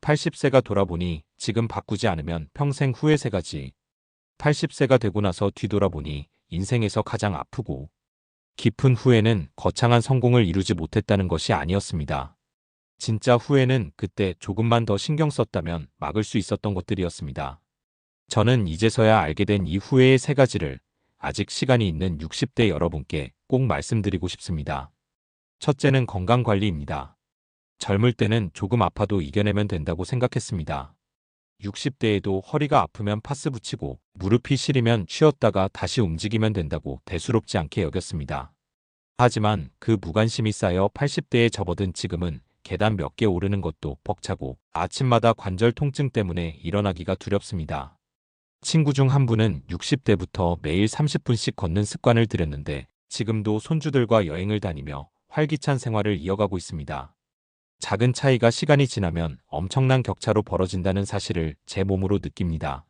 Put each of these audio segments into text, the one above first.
80세가 돌아보니 지금 바꾸지 않으면 평생 후회 세 가지. 80세가 되고 나서 뒤돌아보니 인생에서 가장 아프고 깊은 후회는 거창한 성공을 이루지 못했다는 것이 아니었습니다. 진짜 후회는 그때 조금만 더 신경 썼다면 막을 수 있었던 것들이었습니다. 저는 이제서야 알게 된 이 후회의 세 가지를 아직 시간이 있는 60대 여러분께 꼭 말씀드리고 싶습니다. 첫째는 건강관리입니다. 젊을 때는 조금 아파도 이겨내면 된다고 생각했습니다. 60대에도 허리가 아프면 파스 붙이고 무릎이 시리면 쉬었다가 다시 움직이면 된다고 대수롭지 않게 여겼습니다. 하지만 그 무관심이 쌓여 80대에 접어든 지금은 계단 몇 개 오르는 것도 벅차고 아침마다 관절 통증 때문에 일어나기가 두렵습니다. 친구 중 한 분은 60대부터 매일 30분씩 걷는 습관을 들였는데 지금도 손주들과 여행을 다니며 활기찬 생활을 이어가고 있습니다. 작은 차이가 시간이 지나면 엄청난 격차로 벌어진다는 사실을 제 몸으로 느낍니다.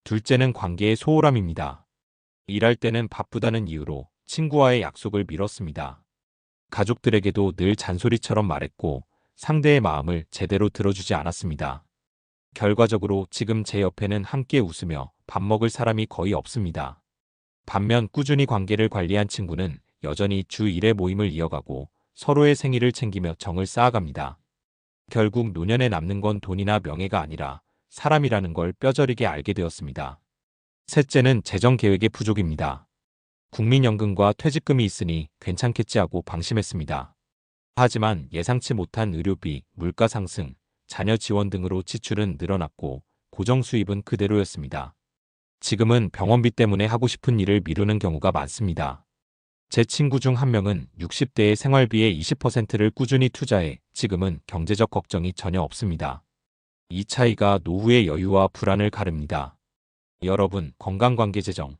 둘째는 관계의 소홀함입니다. 일할 때는 바쁘다는 이유로 친구와의 약속을 미뤘습니다. 가족들에게도 늘 잔소리처럼 말했고 상대의 마음을 제대로 들어주지 않았습니다. 결과적으로 지금 제 옆에는 함께 웃으며 밥 먹을 사람이 거의 없습니다. 반면 꾸준히 관계를 관리한 친구는 여전히 주 1회 모임을 이어가고 서로의 생일을 챙기며 정을 쌓아갑니다. 결국 노년에 남는 건 돈이나 명예가 아니라 사람이라는 걸 뼈저리게 알게 되었습니다. 셋째는 재정 계획의 부족입니다. 국민연금과 퇴직금이 있으니 괜찮겠지 하고 방심했습니다. 하지만 예상치 못한 의료비, 물가 상승, 자녀 지원 등으로 지출은 늘어났고 고정 수입은 그대로였습니다. 지금은 병원비 때문에 하고 싶은 일을 미루는 경우가 많습니다. 제 친구 중 한 명은 60대의 생활비의 20%를 꾸준히 투자해 지금은 경제적 걱정이 전혀 없습니다. 이 차이가 노후의 여유와 불안을 가릅니다. 여러분, 건강관계 재정.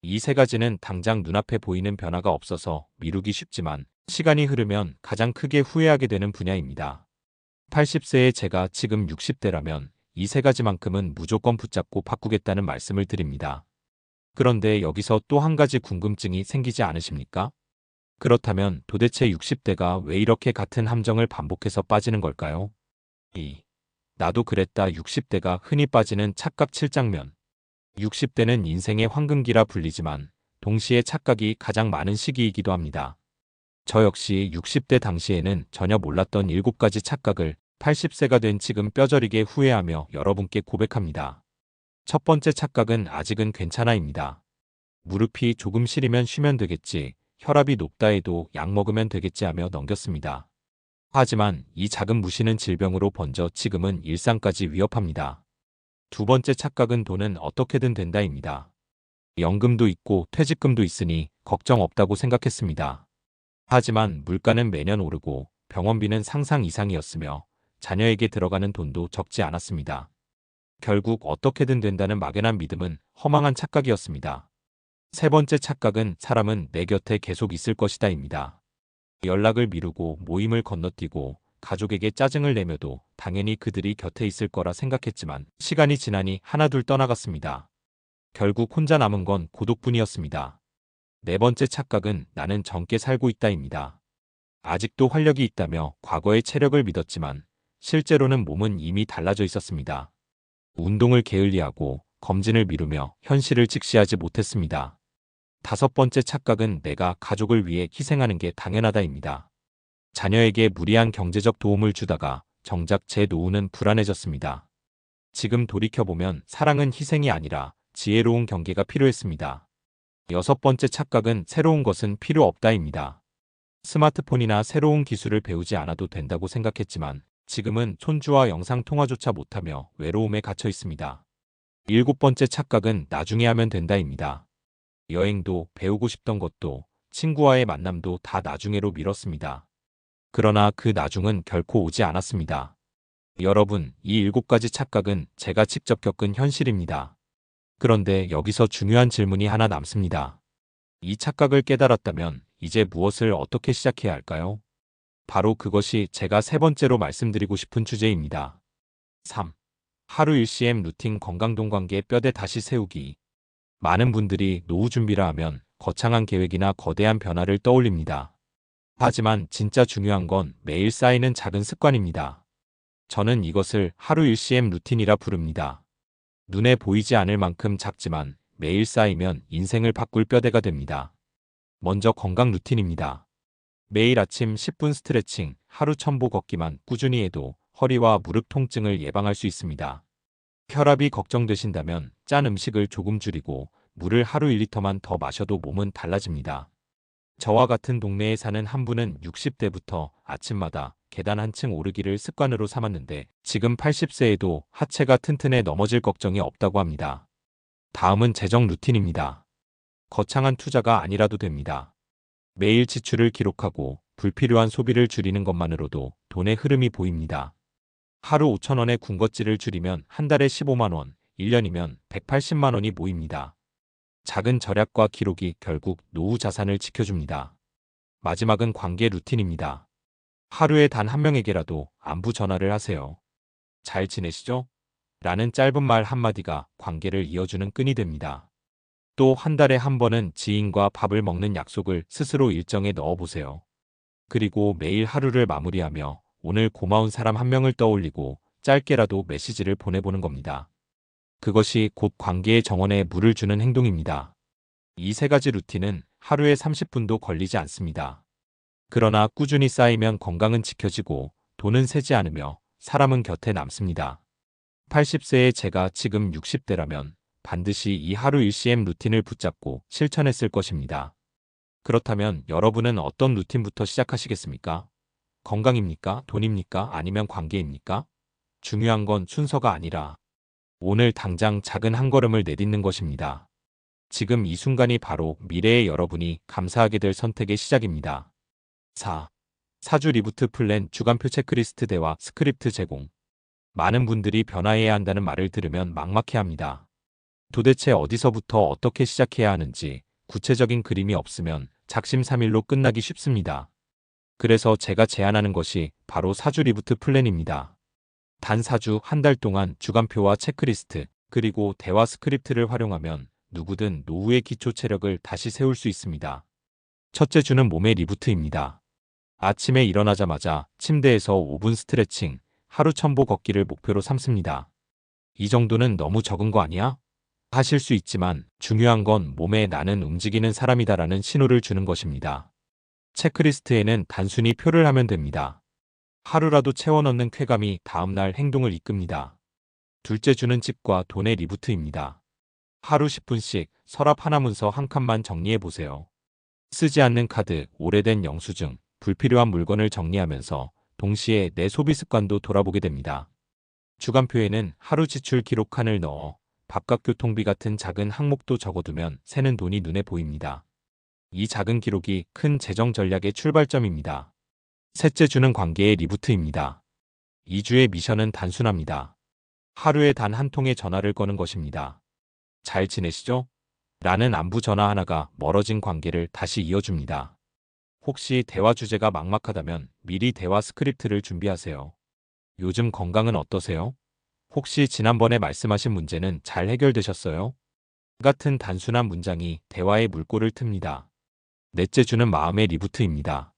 이 세 가지는 당장 눈앞에 보이는 변화가 없어서 미루기 쉽지만 시간이 흐르면 가장 크게 후회하게 되는 분야입니다. 80세의 제가 지금 60대라면 이 세 가지만큼은 무조건 붙잡고 바꾸겠다는 말씀을 드립니다. 그런데 여기서 또 한 가지 궁금증이 생기지 않으십니까? 그렇다면 도대체 60대가 왜 이렇게 같은 함정을 반복해서 빠지는 걸까요? 2. 나도 그랬다. 60대가 흔히 빠지는 착각 7장면. 60대는 인생의 황금기라 불리지만 동시에 착각이 가장 많은 시기이기도 합니다. 저 역시 60대 당시에는 전혀 몰랐던 7가지 착각을 80세가 된 지금 뼈저리게 후회하며 여러분께 고백합니다. 첫 번째 착각은 아직은 괜찮아입니다. 무릎이 조금 시리면 쉬면 되겠지, 혈압이 높다 해도 약 먹으면 되겠지 하며 넘겼습니다. 하지만 이 작은 무시는 질병으로 번져 지금은 일상까지 위협합니다. 두 번째 착각은 돈은 어떻게든 된다입니다. 연금도 있고 퇴직금도 있으니 걱정 없다고 생각했습니다. 하지만 물가는 매년 오르고 병원비는 상상 이상이었으며 자녀에게 들어가는 돈도 적지 않았습니다. 결국 어떻게든 된다는 막연한 믿음은 허망한 착각이었습니다. 세 번째 착각은 사람은 내 곁에 계속 있을 것이다입니다. 연락을 미루고 모임을 건너뛰고 가족에게 짜증을 내며도 당연히 그들이 곁에 있을 거라 생각했지만 시간이 지나니 하나둘 떠나갔습니다. 결국 혼자 남은 건 고독뿐이었습니다. 네 번째 착각은 나는 젊게 살고 있다입니다. 아직도 활력이 있다며 과거의 체력을 믿었지만 실제로는 몸은 이미 달라져 있었습니다. 운동을 게을리하고 검진을 미루며 현실을 직시하지 못했습니다. 다섯 번째 착각은 내가 가족을 위해 희생하는 게 당연하다입니다. 자녀에게 무리한 경제적 도움을 주다가 정작 제 노후는 불안해졌습니다. 지금 돌이켜보면 사랑은 희생이 아니라 지혜로운 경계가 필요했습니다. 여섯 번째 착각은 새로운 것은 필요 없다입니다. 스마트폰이나 새로운 기술을 배우지 않아도 된다고 생각했지만 지금은 손주와 영상통화조차 못하며 외로움에 갇혀 있습니다. 일곱 번째 착각은 나중에 하면 된다입니다. 여행도 배우고 싶던 것도 친구와의 만남도 다 나중에로 미뤘습니다. 그러나 그 나중은 결코 오지 않았습니다. 여러분, 이 7가지 착각은 제가 직접 겪은 현실입니다. 그런데 여기서 중요한 질문이 하나 남습니다. 이 착각을 깨달았다면 이제 무엇을 어떻게 시작해야 할까요? 바로 그것이 제가 세 번째로 말씀드리고 싶은 주제입니다. 3. 하루 1cm 루틴 건강동관계 뼈대 다시 세우기. 많은 분들이 노후 준비라 하면 거창한 계획이나 거대한 변화를 떠올립니다. 하지만 진짜 중요한 건 매일 쌓이는 작은 습관입니다. 저는 이것을 하루 1cm 루틴이라 부릅니다. 눈에 보이지 않을 만큼 작지만 매일 쌓이면 인생을 바꿀 뼈대가 됩니다. 먼저 건강 루틴입니다. 매일 아침 10분 스트레칭, 하루 1000보 걷기만 꾸준히 해도 허리와 무릎 통증을 예방할 수 있습니다. 혈압이 걱정되신다면 짠 음식을 조금 줄이고 물을 하루 1리터만 더 마셔도 몸은 달라집니다. 저와 같은 동네에 사는 한 분은 60대부터 아침마다 계단 한 층 오르기를 습관으로 삼았는데 지금 80세에도 하체가 튼튼해 넘어질 걱정이 없다고 합니다. 다음은 재정 루틴입니다. 거창한 투자가 아니라도 됩니다. 매일 지출을 기록하고 불필요한 소비를 줄이는 것만으로도 돈의 흐름이 보입니다. 하루 5,000원의 군것질을 줄이면 한 달에 15만 원, 1년이면 180만 원이 모입니다. 작은 절약과 기록이 결국 노후 자산을 지켜줍니다. 마지막은 관계 루틴입니다. 하루에 단 한 명에게라도 안부 전화를 하세요. 잘 지내시죠? 라는 짧은 말 한마디가 관계를 이어주는 끈이 됩니다. 또 한 달에 한 번은 지인과 밥을 먹는 약속을 스스로 일정에 넣어보세요. 그리고 매일 하루를 마무리하며 오늘 고마운 사람 한 명을 떠올리고 짧게라도 메시지를 보내보는 겁니다. 그것이 곧 관계의 정원에 물을 주는 행동입니다. 이 세 가지 루틴은 하루에 30분도 걸리지 않습니다. 그러나 꾸준히 쌓이면 건강은 지켜지고 돈은 새지 않으며 사람은 곁에 남습니다. 80세의 제가 지금 60대라면 반드시 이 하루 1cm 루틴을 붙잡고 실천했을 것입니다. 그렇다면 여러분은 어떤 루틴부터 시작하시겠습니까? 건강입니까? 돈입니까? 아니면 관계입니까? 중요한 건 순서가 아니라 오늘 당장 작은 한 걸음을 내딛는 것입니다. 지금 이 순간이 바로 미래의 여러분이 감사하게 될 선택의 시작입니다. 4. 사주 리부트 플랜 주간표 체크리스트 대화 스크립트 제공. 많은 분들이 변화해야 한다는 말을 들으면 막막해합니다. 도대체 어디서부터 어떻게 시작해야 하는지 구체적인 그림이 없으면 작심삼일로 끝나기 쉽습니다. 그래서 제가 제안하는 것이 바로 사주 리부트 플랜입니다. 단 4주 한 달 동안 주간표와 체크리스트 그리고 대화 스크립트를 활용하면 누구든 노후의 기초 체력을 다시 세울 수 있습니다. 첫째 주는 몸의 리부트입니다. 아침에 일어나자마자 침대에서 5분 스트레칭, 하루 1000보 걷기를 목표로 삼습니다. 이 정도는 너무 적은 거 아니야? 하실 수 있지만 중요한 건 몸에 나는 움직이는 사람이다라는 신호를 주는 것입니다. 체크리스트에는 단순히 표를 하면 됩니다. 하루라도 채워 넣는 쾌감이 다음날 행동을 이끕니다. 둘째 주는 집과 돈의 리부트입니다. 하루 10분씩 서랍 하나 문서 한 칸만 정리해 보세요. 쓰지 않는 카드, 오래된 영수증, 불필요한 물건을 정리하면서 동시에 내 소비 습관도 돌아보게 됩니다. 주간표에는 하루 지출 기록 칸을 넣어 밥값 교통비 같은 작은 항목도 적어두면 새는 돈이 눈에 보입니다. 이 작은 기록이 큰 재정 전략의 출발점입니다. 셋째 주는 관계의 리부트입니다. 2주의 미션은 단순합니다. 하루에 단 한 통의 전화를 거는 것입니다. 잘 지내시죠? 라는 안부 전화 하나가 멀어진 관계를 다시 이어줍니다. 혹시 대화 주제가 막막하다면 미리 대화 스크립트를 준비하세요. 요즘 건강은 어떠세요? 혹시 지난번에 말씀하신 문제는 잘 해결되셨어요? 같은 단순한 문장이 대화의 물꼬를 틉니다. 넷째 주는 마음의 리부트입니다.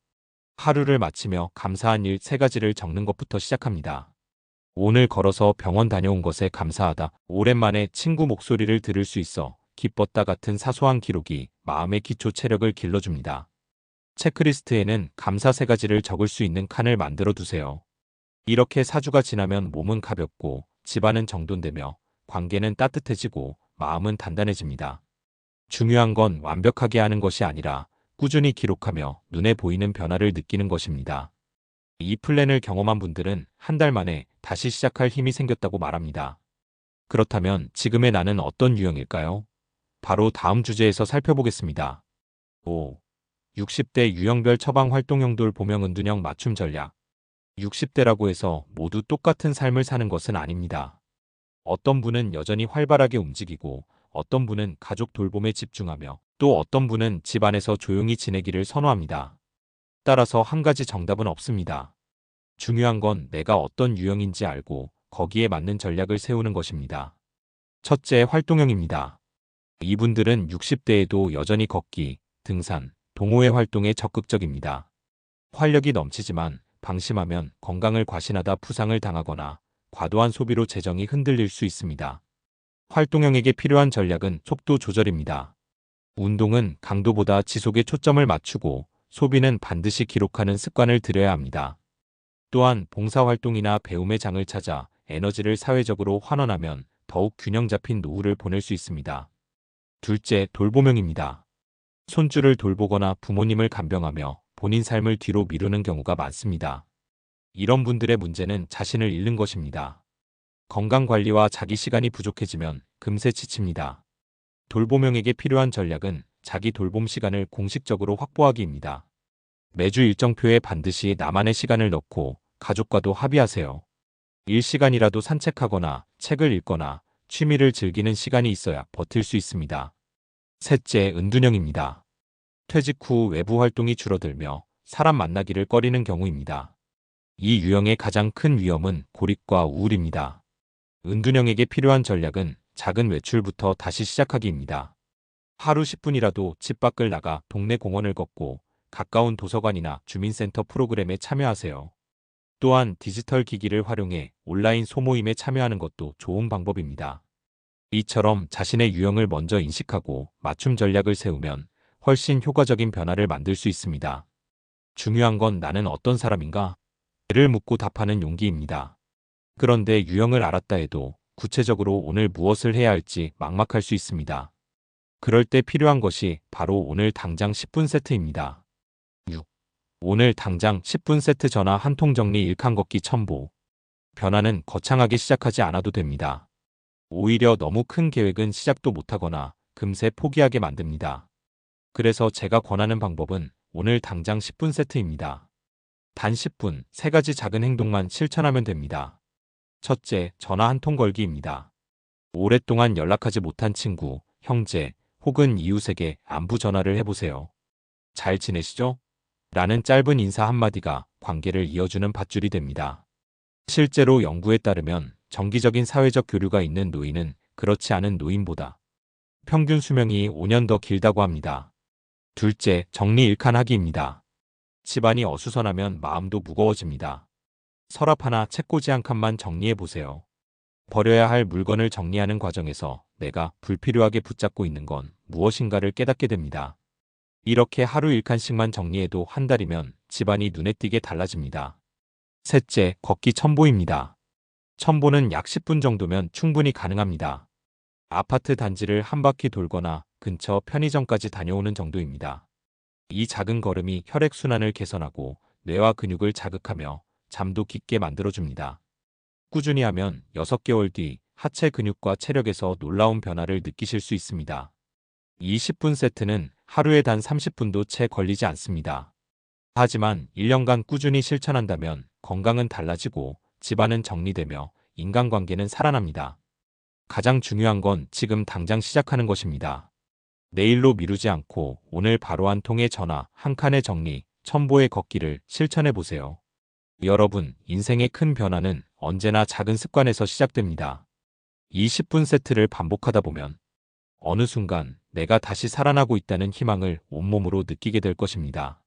하루를 마치며 감사한 일 3가지를 적는 것부터 시작합니다. 오늘 걸어서 병원 다녀온 것에 감사하다. 오랜만에 친구 목소리를 들을 수 있어 기뻤다 같은 사소한 기록이 마음의 기초 체력을 길러줍니다. 체크리스트에는 감사 3가지를 적을 수 있는 칸을 만들어 두세요. 이렇게 4주가 지나면 몸은 가볍고 집안은 정돈되며 관계는 따뜻해지고 마음은 단단해집니다. 중요한 건 완벽하게 하는 것이 아니라 꾸준히 기록하며 눈에 보이는 변화를 느끼는 것입니다. 이 플랜을 경험한 분들은 한 달 만에 다시 시작할 힘이 생겼다고 말합니다. 그렇다면 지금의 나는 어떤 유형일까요? 바로 다음 주제에서 살펴보겠습니다. 5. 60대 유형별 처방 활동형돌 보명 은둔형 맞춤 전략. 60대라고 해서 모두 똑같은 삶을 사는 것은 아닙니다. 어떤 분은 여전히 활발하게 움직이고 어떤 분은 가족 돌봄에 집중하며 또 어떤 분은 집안에서 조용히 지내기를 선호합니다. 따라서 한 가지 정답은 없습니다. 중요한 건 내가 어떤 유형인지 알고 거기에 맞는 전략을 세우는 것입니다. 첫째, 활동형입니다. 이분들은 60대에도 여전히 걷기, 등산, 동호회 활동에 적극적입니다. 활력이 넘치지만 방심하면 건강을 과신하다 부상을 당하거나 과도한 소비로 재정이 흔들릴 수 있습니다. 활동형에게 필요한 전략은 속도 조절입니다. 운동은 강도보다 지속에 초점을 맞추고 소비는 반드시 기록하는 습관을 들여야 합니다. 또한 봉사활동이나 배움의 장을 찾아 에너지를 사회적으로 환원하면 더욱 균형 잡힌 노후를 보낼 수 있습니다. 둘째, 돌보명입니다. 손주를 돌보거나 부모님을 간병하며 본인 삶을 뒤로 미루는 경우가 많습니다. 이런 분들의 문제는 자신을 잃는 것입니다. 건강관리와 자기 시간이 부족해지면 금세 지칩니다. 돌보명에게 필요한 전략은 자기 돌봄 시간을 공식적으로 확보하기입니다. 매주 일정표에 반드시 나만의 시간을 넣고 가족과도 합의하세요. 일시간이라도 산책하거나 책을 읽거나 취미를 즐기는 시간이 있어야 버틸 수 있습니다. 셋째, 은둔형입니다. 퇴직 후 외부 활동이 줄어들며 사람 만나기를 꺼리는 경우입니다. 이 유형의 가장 큰 위험은 고립과 우울입니다. 은둔형에게 필요한 전략은 작은 외출부터 다시 시작하기입니다. 하루 10분이라도 집 밖을 나가 동네 공원을 걷고 가까운 도서관이나 주민센터 프로그램에 참여하세요. 또한 디지털 기기를 활용해 온라인 소모임에 참여하는 것도 좋은 방법입니다. 이처럼 자신의 유형을 먼저 인식하고 맞춤 전략을 세우면 훨씬 효과적인 변화를 만들 수 있습니다. 중요한 건 나는 어떤 사람인가? 를 묻고 답하는 용기입니다. 그런데 유형을 알았다 해도 구체적으로 오늘 무엇을 해야 할지 막막할 수 있습니다. 그럴 때 필요한 것이 바로 오늘 당장 10분 세트입니다. 6. 오늘 당장 10분 세트 전화 한 통 정리 일칸 걷기 첨보. 변화는 거창하게 시작하지 않아도 됩니다. 오히려 너무 큰 계획은 시작도 못하거나 금세 포기하게 만듭니다. 그래서 제가 권하는 방법은 오늘 당장 10분 세트입니다. 단 10분, 3가지 작은 행동만 실천하면 됩니다. 첫째, 전화 한 통 걸기입니다. 오랫동안 연락하지 못한 친구, 형제 혹은 이웃에게 안부 전화를 해보세요. 잘 지내시죠? 라는 짧은 인사 한마디가 관계를 이어주는 밧줄이 됩니다. 실제로 연구에 따르면 정기적인 사회적 교류가 있는 노인은 그렇지 않은 노인보다 평균 수명이 5년 더 길다고 합니다. 둘째, 정리 일칸하기입니다. 집안이 어수선하면 마음도 무거워집니다. 서랍 하나, 책꽂이 한 칸만 정리해 보세요. 버려야 할 물건을 정리하는 과정에서 내가 불필요하게 붙잡고 있는 건 무엇인가를 깨닫게 됩니다. 이렇게 하루 1칸씩만 정리해도 한 달이면 집안이 눈에 띄게 달라집니다. 셋째, 걷기 첨보입니다. 첨보는 약 10분 정도면 충분히 가능합니다. 아파트 단지를 한 바퀴 돌거나 근처 편의점까지 다녀오는 정도입니다. 이 작은 걸음이 혈액순환을 개선하고 뇌와 근육을 자극하며 잠도 깊게 만들어줍니다. 꾸준히 하면 6개월 뒤 하체 근육과 체력에서 놀라운 변화를 느끼실 수 있습니다. 이 10분 세트는 하루에 단 30분도 채 걸리지 않습니다. 하지만 1년간 꾸준히 실천한다면 건강은 달라지고 집안은 정리되며 인간관계는 살아납니다. 가장 중요한 건 지금 당장 시작하는 것입니다. 내일로 미루지 않고 오늘 바로 한 통의 전화, 한 칸의 정리, 첨보의 걷기를 실천해 보세요. 여러분, 인생의 큰 변화는 언제나 작은 습관에서 시작됩니다. 이 10분 세트를 반복하다 보면 어느 순간 내가 다시 살아나고 있다는 희망을 온몸으로 느끼게 될 것입니다.